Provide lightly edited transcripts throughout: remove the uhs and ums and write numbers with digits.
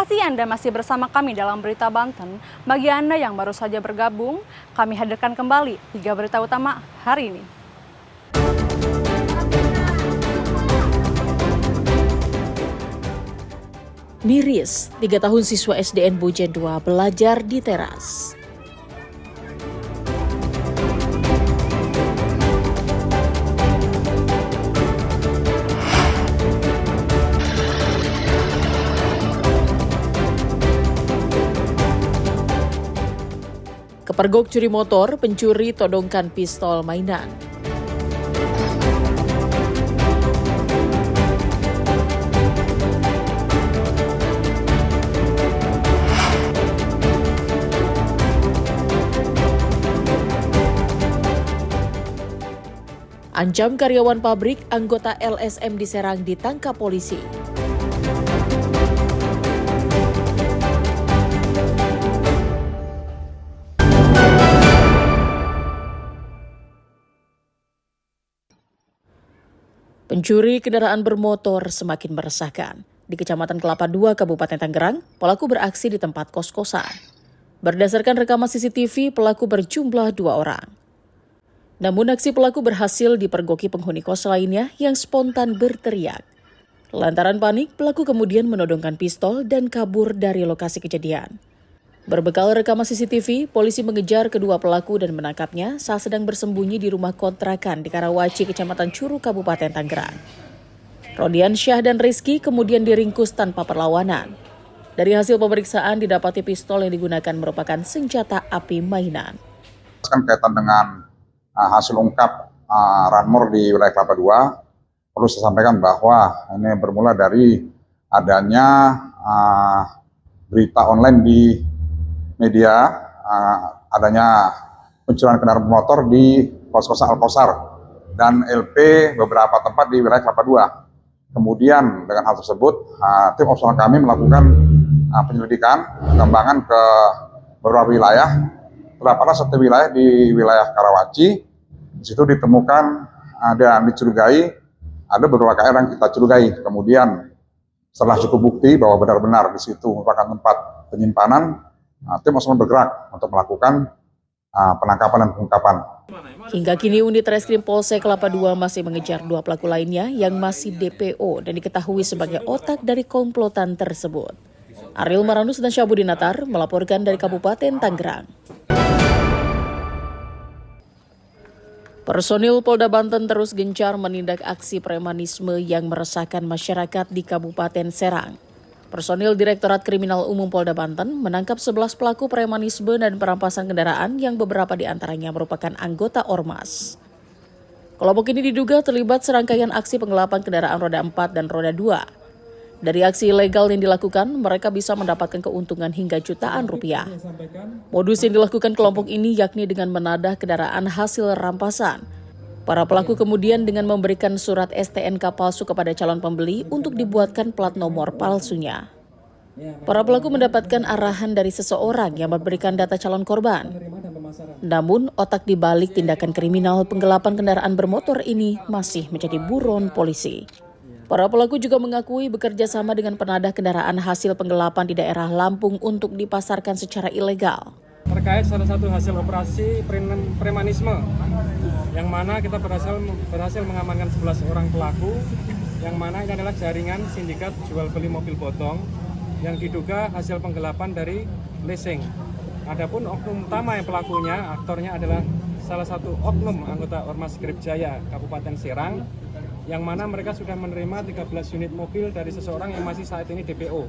kasih Anda masih bersama kami dalam Berita Banten. Bagi Anda yang baru saja bergabung, kami hadirkan kembali 3 berita utama hari ini. Miris, 3 tahun siswa SDN Bojen 2 belajar di teras. Kepergok curi motor, pencuri todongkan pistol mainan. Ancam karyawan pabrik, anggota LSM di Serang ditangkap polisi. Pencuri kendaraan bermotor semakin meresahkan. Di Kecamatan Kelapa II, Kabupaten Tangerang, pelaku beraksi di tempat kos-kosan. Berdasarkan rekaman CCTV, pelaku berjumlah 2 orang. Namun aksi pelaku berhasil dipergoki penghuni kos lainnya yang spontan berteriak. Lantaran panik, pelaku kemudian menodongkan pistol dan kabur dari lokasi kejadian. Berbekal rekaman CCTV, polisi mengejar kedua pelaku dan menangkapnya saat sedang bersembunyi di rumah kontrakan di Karawaci, Kecamatan Curug, Kabupaten Tangerang. Rodian Syah dan Rizky kemudian diringkus tanpa perlawanan. Dari hasil pemeriksaan didapati pistol yang digunakan merupakan senjata api mainan. Kaitan dengan hasil ungkap Ranmor di wilayah Kelapa II, perlu saya sampaikan bahwa ini bermula dari adanya berita online di media, adanya pencurian kendaraan bermotor di kos-kosan Al-Kosar dan LP beberapa tempat di wilayah Kelapa II. Kemudian dengan hal tersebut, tim operasional kami melakukan penyelidikan, pengembangan ke beberapa wilayah. Terdapatlah satu wilayah di wilayah Karawaci, di situ ditemukan ada dicurigai, ada beberapa KR yang kita curigai. Kemudian setelah cukup bukti bahwa benar-benar di situ merupakan tempat penyimpanan, tim operasional bergerak untuk melakukan penangkapan dan pengungkapan. Hingga kini unit Reskrim Polsek Kelapa II masih mengejar 2 pelaku lainnya yang masih DPO dan diketahui sebagai otak dari komplotan tersebut. Ariel Maranus dan Syabudin Natar melaporkan dari Kabupaten Tangerang. Personil Polda Banten terus gencar menindak aksi premanisme yang meresahkan masyarakat di Kabupaten Serang. Personil Direktorat Kriminal Umum Polda Banten menangkap 11 pelaku premanisme dan perampasan kendaraan yang beberapa di antaranya merupakan anggota Ormas. Kelompok ini diduga terlibat serangkaian aksi penggelapan kendaraan roda 4 dan roda 2. Dari aksi ilegal yang dilakukan, mereka bisa mendapatkan keuntungan hingga jutaan rupiah. Modus yang dilakukan kelompok ini yakni dengan menadah kendaraan hasil rampasan. Para pelaku kemudian dengan memberikan surat STNK palsu kepada calon pembeli untuk dibuatkan plat nomor palsunya. Para pelaku mendapatkan arahan dari seseorang yang memberikan data calon korban. Namun, otak di balik tindakan kriminal penggelapan kendaraan bermotor ini masih menjadi buron polisi. Para pelaku juga mengakui bekerja sama dengan penadah kendaraan hasil penggelapan di daerah Lampung untuk dipasarkan secara ilegal. Terkait salah satu hasil operasi premanisme, yang mana kita berhasil mengamankan 11 orang pelaku, yang mana ini adalah jaringan sindikat jual beli mobil bodong yang diduga hasil penggelapan dari leasing. Adapun oknum utama yang pelakunya, aktornya adalah salah satu oknum anggota Ormas Grip Jaya Kabupaten Serang, yang mana mereka sudah menerima 13 unit mobil dari seseorang yang masih saat ini DPO.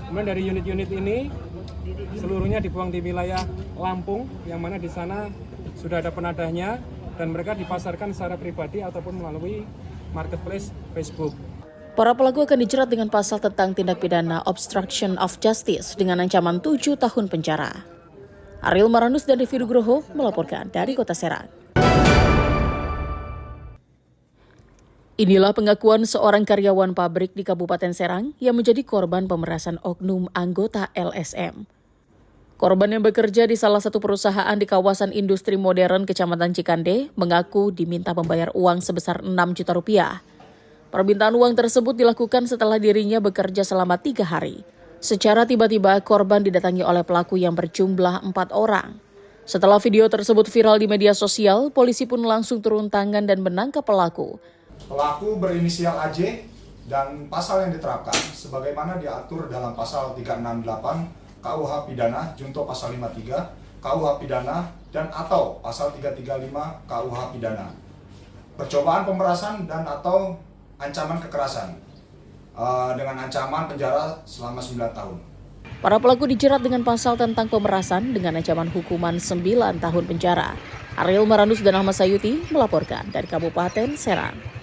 Kemudian dari unit-unit ini seluruhnya dibuang di wilayah Lampung, yang mana di sana sudah ada penadahnya dan mereka dipasarkan secara pribadi ataupun melalui marketplace Facebook. Para pelaku akan dijerat dengan pasal tentang tindak pidana obstruction of justice dengan ancaman 7 tahun penjara. Ariel Maranus dan Devi Nugroho melaporkan dari Kota Serang. Inilah pengakuan seorang karyawan pabrik di Kabupaten Serang yang menjadi korban pemerasan oknum anggota LSM. Korban yang bekerja di salah satu perusahaan di kawasan industri modern Kecamatan Cikande mengaku diminta membayar uang sebesar 6 juta rupiah. Permintaan uang tersebut dilakukan setelah dirinya bekerja selama 3 hari. Secara tiba-tiba, korban didatangi oleh pelaku yang berjumlah 4 orang. Setelah video tersebut viral di media sosial, polisi pun langsung turun tangan dan menangkap pelaku. Pelaku berinisial AJ dan pasal yang diterapkan sebagaimana diatur dalam pasal 368 KUH Pidana junto pasal 53 KUH Pidana dan atau pasal 335 KUH Pidana. Percobaan pemerasan dan atau ancaman kekerasan dengan ancaman penjara selama 9 tahun. Para pelaku dijerat dengan pasal tentang pemerasan dengan ancaman hukuman 9 tahun penjara. Ariel Maranus dan Ahmad Sayuti melaporkan dari Kabupaten Serang.